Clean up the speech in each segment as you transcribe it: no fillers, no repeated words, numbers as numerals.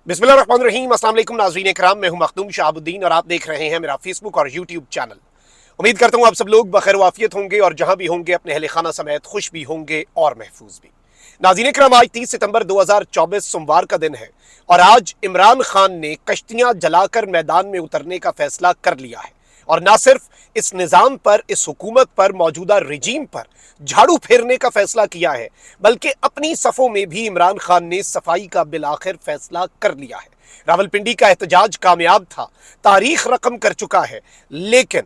बिस्मिल्लाहिर्रहमानिर्रहीम। अस्सलाम वालेकुम नाज़रीन इकराम, मैं हूं मखदूम शहाबुद्दीन और आप देख रहे हैं मेरा फेसबुक और यूट्यूब चैनल। उम्मीद करता हूं आप सब लोग बखैर वाफियत होंगे और जहां भी होंगे अपने अहले खाना समेत खुश भी होंगे और महफूज भी। नाज़रीन इकराम, आज 30 सितंबर 2024 सोमवार का दिन है और आज इमरान खान ने कश्तियां जलाकर मैदान में उतरने का फैसला कर लिया है और ना सिर्फ इस निज़ाम पर, इस हुकूमत पर, मौजूदा रिजीम पर झाड़ू फेरने का फैसला किया है, बल्कि अपनी सफ़ों में भी इमरान खान ने सफाई का बिलाखिर फैसला कर लिया है। रावलपिंडी का एहतजाज कामयाब था, तारीख रकम कर चुका है, लेकिन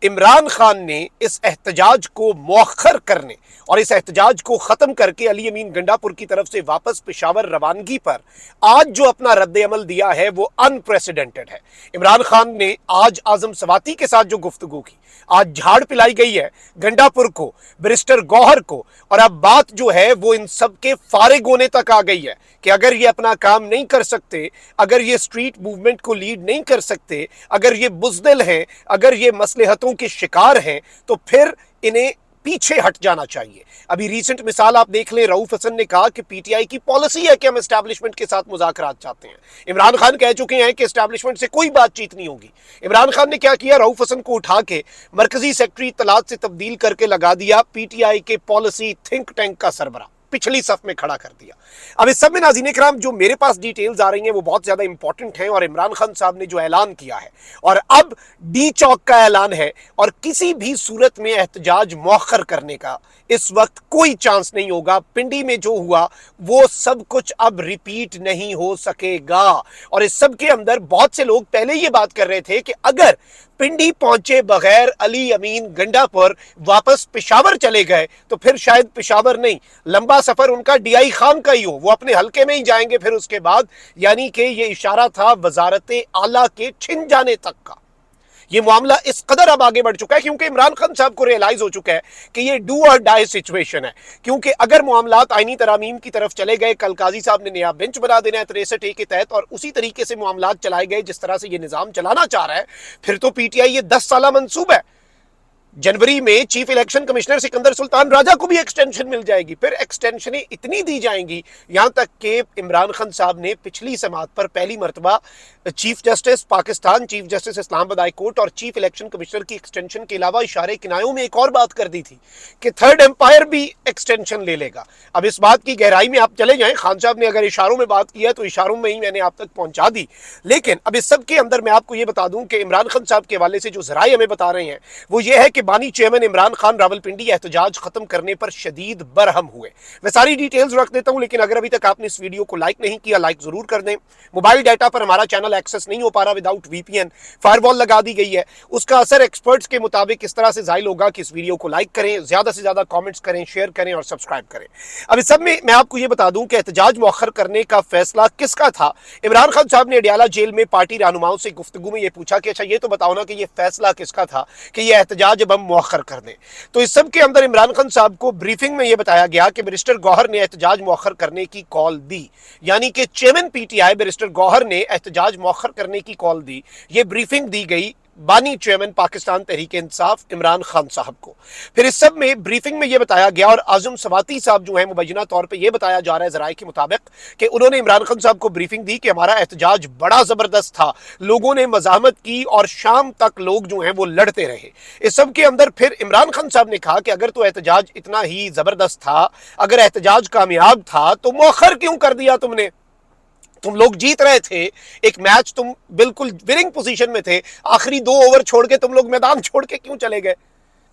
इमरान खान ने इस एहतजाज को मौखर करने और इस एहतजाज को ख़त्म करके अली अमीन गंडापुर की तरफ से वापस पेशावर रवानगी पर आज जो अपना रद्द अमल दिया है वो अनप्रेसिडेंटेड है। इमरान खान ने आज आज़म सवाती के साथ जो गुफ्तगू की, आज झाड़ पिलाई गई है गंडापुर को, बैरिस्टर गौहर को, और अब बात जो है वो इन सब के फारिग होने तक आ गई है कि अगर ये अपना काम नहीं कर सकते, अगर ये स्ट्रीट मूवमेंट को लीड नहीं कर सकते, अगर ये बुज़दिल हैं, अगर ये मसलहतों के शिकार हैं, तो फिर इन्हें पीछे हट जाना चाहिए। अभी रीसेंट मिसाल आप देख लें, रऊफ हसन ने कहा कि पीटीआई की पॉलिसी है कि हम एस्टैब्लिशमेंट के साथ मुज़ाकरात चाहते हैं। इमरान खान कह चुके हैं कि एस्टैब्लिशमेंट से कोई बातचीत नहीं होगी। इमरान खान ने क्या किया, रऊफ हसन को उठा के मरकजी सेक्रेटरी इत्तलात से तब्दील करके लगा दिया पीटीआई के पॉलिसी थिंक टैंक का सरबरा, पिछली सफ में खड़ा कर दिया। अब इस सब में नाज़रीन इकराम जो मेरे पास डिटेल्स आ रही हैं वो बहुत ज्यादा इंपॉर्टेंट हैं और इमरान खान साहब ने जो ऐलान किया है, और अब डी चौक का ऐलान है और किसी भी सूरत में एहतजाज मौखर करने का इस वक्त कोई चांस नहीं होगा। पिंडी में जो हुआ वो सब कुछ अब रिपीट नहीं हो सकेगा। और इस सब के अंदर बहुत से लोग पहले ये बात कर रहे थे कि अगर पिंडी पहुंचे बगैर अली अमीन गंडापुर वापस पेशावर चले गए तो फिर शायद पेशावर नहीं, लंबा सफर उनका डीआई खान का ही हो, वो अपने हलके में ही जाएंगे फिर उसके बाद। यानी कि ये इशारा था वजारत आला के छिन जाने तक का। ये मामला इस कदर अब आगे बढ़ चुका है क्योंकि इमरान खान साहब को रियलाइज हो चुका है कि ये डू और डाई सिचुएशन है। क्योंकि अगर मामलात आईनी तरामीम की तरफ चले गए, कल काजी साहब ने नया बेंच बना देना है 63A के तहत, और उसी तरीके से मामलात चलाए गए जिस तरह से ये निजाम चलाना चाह रहा है, फिर तो पीटीआई ये 10 साला मंसूब है। जनवरी में chief election commissioner Sikandar Sultan Raja को भी एक्सटेंशन मिल जाएगी, फिर एक्सटेंशनें इतनी दी जाएंगी, यहां तक कि इमरान खान साहब ने पिछली समात पर पहली मरतबा chief justice Pakistan, chief justice Islamabad high court और चीफ इलेक्शन कमिश्नर की एक्सटेंशन के अलावा इशारे किनायों में एक और बात कर दी थी कि थर्ड एम्पायर भी एक्सटेंशन ले लेगा। अब इस बात की गहराई में आप चले जाएं, खान साहब ने अगर इशारों में बात की है तो इशारों में ही मैंने आप तक पहुंचा दी। लेकिन अब इस सब के अंदर मैं आपको यह बता दूं कि इमरान खान साहब के हवाले से जो जराए हमें बता रहे हैं वो ये है कि बानी चेयरमैन इमरान खान रावलपिंडी एहतजाज खत्म करने पर शदीद बरहम हुए। मैं सारी डिटेल्स रख देता हूं, लेकिन अगर अभी तक आपने इस वीडियो को लाइक नहीं किया, लाइक जरूर कर दें। मोबाइल डाटा पर हमारा चैनल एक्सेस नहीं हो पा रहा विदाउट वीपीएन, फायरवॉल लगा दी गई है, उसका असर एक्सपर्ट्स के मुताबिक इस तरह से जाहिर होगा कि इस वीडियो को लाइक करें, ज्यादा से ज्यादा कमेंट्स करें, शेयर करें और सब्सक्राइब करें। अब इस सब में मैं आपको यह बता दूं कि एहतजाज मौखर करने का फैसला किसका था। इमरान खान साहब ने अडियाला जेल में पार्टी रहनुमाओं से गुफ्तगू में यह पूछा कि अच्छा ये तो बताओ ना कि यह फैसला किसका था कि यह एहतजाज अब हम मौखर कर दें। तो इस सब के अंदर इमरान खान साहब को ब्रीफिंग में यह बताया गया कि बैरिस्टर गौहर ने एहतजाज मौखर करने की कॉल दी, यानी कि चेयरमैन पीटीआई बैरिस्टर गौहर ने एहतजाज मौखर करने की कॉल दी। यह ब्रीफिंग दी गई बानी चेयरमैन पाकिस्तान तहरीक इंसाफ इमरान खान साहब को। फिर इस सब में ब्रीफिंग में यह बताया गया और आज़म सवाती साहब जो है मुबैना तौर पे यह बताया जा रहा है जराए के मुताबिक कि उन्होंने इमरान खान साहब को ब्रीफिंग दी कि हमारा एहतजाज बड़ा जबरदस्त था, लोगों ने मज़ाहमत की और शाम तक लोग जो हैं वो लड़ते रहे। इस सब के अंदर फिर इमरान खान साहब ने कहा कि अगर तो एहतजाज इतना ही जबरदस्त था, अगर एहतजाज कामयाब था तो मौखर क्यों कर दिया तुमने? तुम लोग जीत रहे थे एक मैच, तुम बिल्कुल विनिंग पोजीशन में थे, आखिरी 2 ओवर छोड़ के तुम लोग मैदान छोड़ के क्यों चले गए?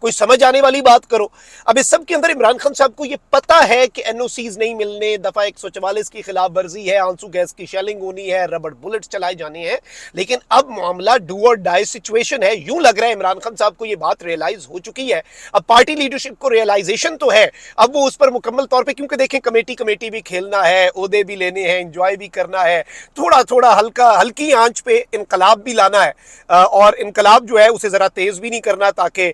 कोई समझ आने वाली बात करो। अब इस सब के अंदर इमरान खान साहब को यह पता है कि एनओसीज नहीं मिलने, दफा 144 की खिलाफ वर्जी है, आंसू गैस की शेलिंग होनी है, रबड़ बुलेट्स चलाए जाने हैं, लेकिन अब मामला डू और डाई सिचुएशन है। यूं लग रहा है इमरान खान साहब को यह बात रियलाइज हो चुकी है। अब पार्टी लीडरशिप को रियलाइजेशन तो है, अब वो उस पर मुकम्मल तौर पर, क्योंकि देखें कमेटी भी खेलना है, ओहदे भी लेने हैं, इंजॉय भी करना है, थोड़ा थोड़ा हल्की आंच पे इनकलाब भी लाना है, और इनकलाब जो है उसे जरा तेज भी नहीं करना ताकि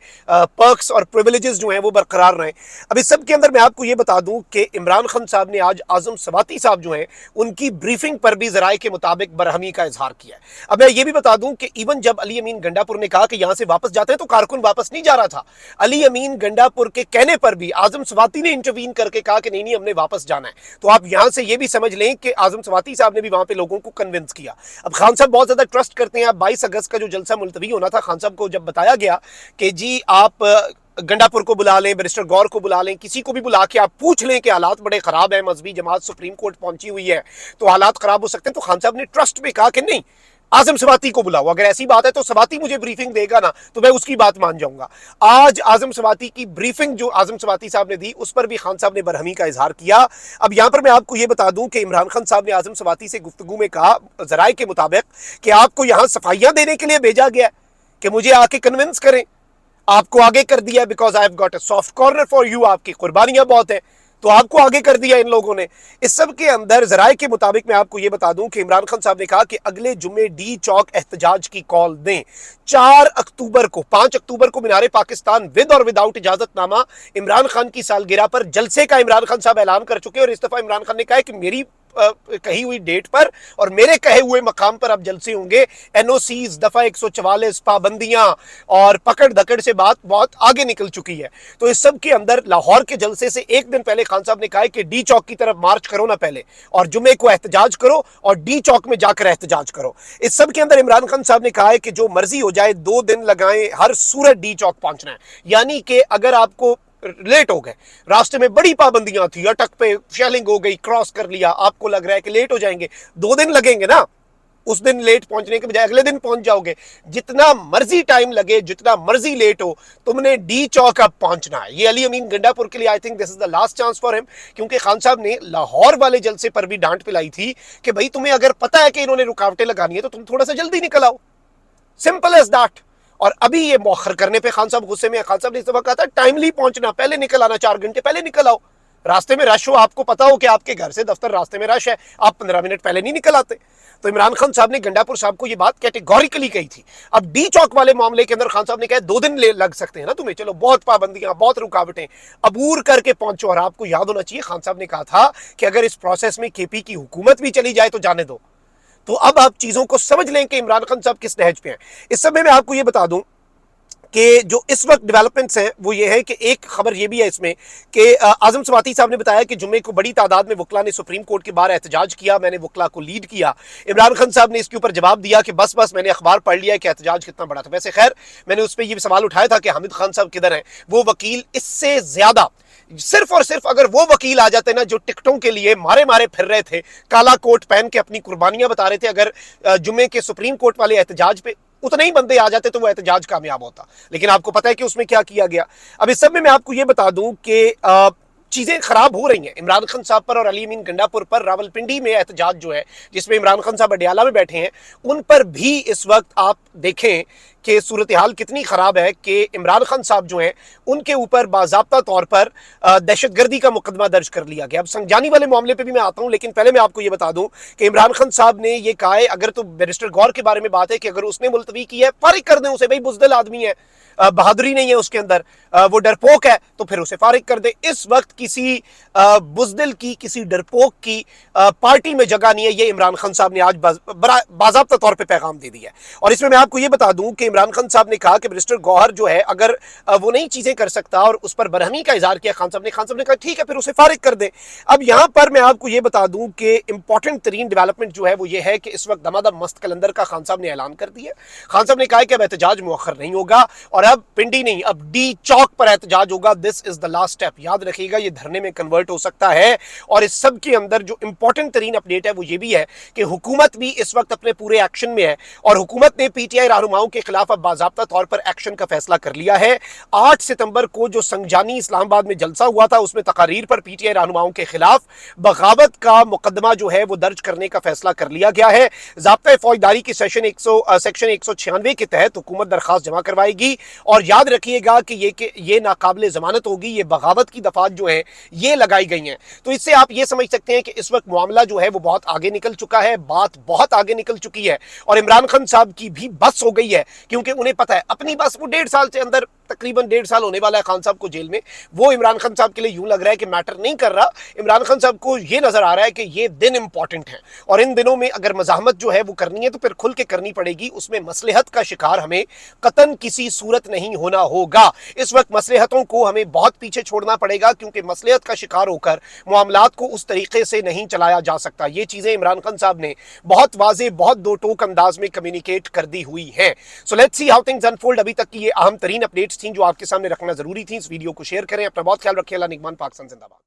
पर्क्स और प्रिविलेजेस जो हैं वो बरकरार रहें। अब इस सब के अंदर मैं आपको ये बता दूं कि इमरान खान साहब ने आज आजम सवाती साहब जो हैं उनकी ब्रीफिंग पर भी जराए के मुताबिक बरहमी का इजहार किया है। अब मैं ये भी बता दूं कि इवन जब अली अमीन गंडापुर ने कहा कि यहां से वापस जाते हैं तो कारकुन वापस नहीं जा रहा था। अली अमीन गंडापुर के कहने पर भी आजम सवाती ने इंटरवीन करके कहा कि नहीं हमने वापस जाना है। तो आप यहां से ये भी समझ लें कि आजम सवाती साहब ने भी वहां पे लोगों को कन्विंस किया। अब खान साहब बहुत ज्यादा ट्रस्ट करते हैं। अब 22 अगस्त का जो जलसा मुलतवी होना था, खान साहब को जब बताया गया कि जी आप गंडापुर को बुला लें, बैरिस्टर गौर को बुला लें, किसी को भी बुला के आप पूछ लें कि हालात बड़े खराब हैं, मजहबी जमात सुप्रीम कोर्ट पहुंची हुई है तो हालात खराब हो सकते हैं, तो खान साहब ने ट्रस्ट में कहा कि नहीं आजम सवाती को बुलाओ, अगर ऐसी बात है तो सवाती मुझे ब्रीफिंग देगा ना तो मैं उसकी बात मान जाऊंगा। आज आजम सवाती की ब्रीफिंग जो आजम सवाती साहब ने दी उस पर भी खान साहब ने बरहमी का इजहार किया। अब यहां पर मैं आपको यह बता दूं कि इमरान खान साहब ने आजम सवाती से गुफ्तगू में कहा जराए के मुताबिक कि आपको यहां सफाइयां देने के लिए भेजा गया कि मुझे आके कन्विंस करें, आपको आगे कर दिया because I have got a soft corner for you, आपकी कुर्बानियां बहुत है तो आपको आगे कर दिया इन लोगों ने। इस सब के अंदर जराए के मुताबिक मैं आपको यह बता दूं कि इमरान खान साहब ने कहा कि अगले जुम्मे डी चौक एहतजाज की कॉल दें। 4 अक्टूबर को 5 अक्टूबर को मीनारे पाकिस्तान विद और विदाउट इजाजतनामा इमरान खान की सालगिरह पर जलसे का इमरान खान साहब ऐलान कर चुके हैं। और इस दफा इमरान खान ने कहा कि मेरी कही हुई डेट पर और मेरे कहे हुए मकाम पर अब जलसे होंगे। एनओसीज, दफा 144, पाबंदियां और पकड़ धकड़ से बात बहुत आगे निकल चुकी है। तो इस सब के अंदर लाहौर के जलसे से एक दिन पहले खान साहब ने कहा कि डी चौक की तरफ मार्च करो ना पहले, और जुमे को एहतजाज करो और डी चौक में जाकर एहतजाज करो। इस सब के अंदर इमरान खान साहब ने कहा है कि जो मर्जी हो जाए 2 दिन लगाएं, हर सूरत डी चौक पहुंचना है। यानी कि अगर आपको लेट हो गए, रास्ते में बड़ी पाबंदियां थी, अटक पे शेलिंग हो गई, क्रॉस कर लिया, आपको लग रहा है कि लेट हो जाएंगे, 2 दिन लगेंगे ना, उस दिन लेट पहुंचने के बजाय अगले दिन पहुंच जाओगे। जितना मर्जी टाइम लगे, जितना मर्जी लेट हो, तुमने डी चौक अब पहुंचना है। ये अली अमीन गंडापुर के लिए I think this is the last chance for him, क्योंकि खान साहब ने लाहौर वाले जलसे पर भी डांट पिलाई थी कि भाई तुम्हें अगर पता है कि इन्होंने रुकावटें लगानी है तो तुम थोड़ा सा जल्दी निकल आओ, सिंपल एज दैट। और अभी ये मौखर करने पे खान साहब गुस्से में। खान साहब ने इस दफा कहा था टाइमली पहुंचना, पहले निकल आना, 4 घंटे पहले निकल आओ। रास्ते में रश हो, आपको पता हो कि आपके घर से दफ्तर रास्ते में रश है, आप 15 मिनट पहले नहीं निकल आते। तो इमरान खान साहब ने गंडापुर साहब को ये बात कैटेगोरिकली कही थी। अब डी चौक वाले मामले के अंदर खान साहब ने कहा 2 दिन लग सकते हैं ना तुम्हें, चलो बहुत पाबंदियां, बहुत रुकावटें, अबूर करके पहुंचो। और आपको याद होना चाहिए खान साहब ने कहा था कि अगर इस प्रोसेस में केपी की हुकूमत भी चली जाए तो जाने दो। तो अब आप चीजों को समझ लें कि इमरान खान साहब किस नहज पे हैं। इस समय मैं आपको ये बता दूं कि जो इस वक्त डेवलपमेंट्स हैं वो ये है कि एक खबर ये भी है इसमें कि आजम सवाती साहब ने बताया कि जुम्मे को बड़ी तादाद में वकला ने सुप्रीम कोर्ट के बाहर एहतजाज किया, मैंने वकला को लीड किया। इमरान खान साहब ने इसके ऊपर जवाब दिया कि बस मैंने अखबार पढ़ लिया कि एहतजाज कितना बड़ा था। वैसे खैर मैंने उस पर यह सवाल उठाया था कि हामिद खान साहब किधर हैं, वो वकील इससे ज्यादा सिर्फ और सिर्फ अगर वो वकील आ जाते ना जो टिकटों के लिए मारे मारे फिर रहे थे, काला कोट पहन के अपनी कुर्बानियां बता रहे थे, अगर जुम्मे के सुप्रीम कोर्ट वाले एहतजाज पे उतने ही बंदे आ जाते तो वो एहतजाज कामयाब होता। लेकिन आपको पता है कि उसमें क्या किया गया। अब इस सब में मैं आपको ये बता दूं कि चीजें खराब हो रही हैं इमरान खान साहब पर और अली अमीन गंडापुर पर। रावलपिंडी में एहतजाज जो है जिसमें इमरान खान साहब अडियाला में बैठे हैं, उन पर भी इस वक्त आप देखें कि सूरत हाल कितनी खराब है कि इमरान खान साहब जो हैं उनके ऊपर बाज़ाब्ता तौर पर दहशतगर्दी का मुकदमा दर्ज कर लिया गया। अब संजानी वाले मामले पे भी मैं आता हूं, लेकिन पहले मैं आपको ये बता दूं कि इमरान खान साहब ने ये कहा है, अगर तो बैरिस्टर गौर के बारे में बात है कि अगर उसने मुलतवी की है फारिग कर दें उसे, भाई बुजदिल आदमी है, बहादुरी नहीं है उसके अंदर, वो डरपोक है, तो फिर उसे फारिग कर दे। इस वक्त किसी बुजदिल की, किसी डरपोक की पार्टी में जगह नहीं है। ये इमरान खान साहब ने आज बाज़ाब्ता तौर पे पैगाम दे दिया है। और इसमें मैं आपको ये बता दूं कि इमरान खान साहब ने कहा कि बैरिस्टर गौहर जो है अगर वो नई चीजें कर सकता और उस पर बरहमी का इजहार किया खान साहब ने कहा ठीक है फिर उसे फारिग कर दे। अब यहां पर मैं आपको ये बता दूं कि इंपॉर्टेंट तरीन डेवलपमेंट जो है वो ये है कि इस वक्त दमादम मस्त कलंदर का खान साहब ने ऐलान कर दिया। खान साहब ने कहा कि अब एहतजाज मुअख्खर नहीं होगा और अब पिंडी नहीं, अब डी चौक पर एहतजाज होगा। This is the last step, याद रखिएगा ये धरने में कन्वर्ट हो सकता है। और इस सब के अंदर जो इंपॉर्टेंट तरीन अपडेट है वो ये भी है कि हुकूमत भी इस वक्त अपने पूरे एक्शन में है और हुकूमत ने पीटीआई रहनुमाओं के खिलाफ अब बाज़ाब्ता तौर पर एक्शन का फैसला कर लिया है। 8 सितंबर को जो संजानी इस्लामाबाद में जलसा हुआ था उसमें तकारीर पर पीटीआई रहनुमाओं के खिलाफ बगावत का मुकदमा जो है वो दर्ज करने का फैसला कर लिया गया है। ज़ाब्ता फौजदारी की सेक्शन 196 के तहत हुकूमत दरखास्त जमा करवाएगी और याद रखिएगा कि ये नाकाबिले जमानत होगी। ये बगावत की दफात जो है ये लगाई गई हैं। तो इससे आप ये समझ सकते हैं कि इस वक्त मामला जो है वो बहुत आगे निकल चुका है, बात बहुत आगे निकल चुकी है और इमरान खान साहब की भी बस हो गई है क्योंकि उन्हें पता है अपनी बस वो 1.5 साल के अंदर, तकरीबन 1.5 साल होने वाला है खान साहब को जेल में, वो इमरान खान साहब के लिए यूं लग रहा है कि मैटर नहीं कर रहा। इमरान खान साहब को ये नजर आ रहा है कि ये दिन इंपॉर्टेंट है और इन दिनों में अगर मजाहमत जो है वो करनी है तो फिर खुल के करनी पड़ेगी, उसमें मसलहत का शिकार हमें कतन किसी सूरत नहीं होना होगा। इस वक्त मसलहतों को हमें बहुत पीछे छोड़ना पड़ेगा क्योंकि मसलहत का शिकार होकर मामलात को उस तरीके से नहीं चलाया जा सकता। ये चीजें इमरान खान साहब ने बहुत वाज़ेह, बहुत दो टोक अंदाज में कम्युनिकेट कर दी हुई है। So let's see how things unfold. अभी तक की ये अहम तरीन अपडेट्स थी जो आपके सामने रखना जरूरी थी। इस वीडियो को शेयर करें, अपना बहुत ख्याल रखिए। अल्लाह निगमान, पाकिस्तान जिंदाबाद।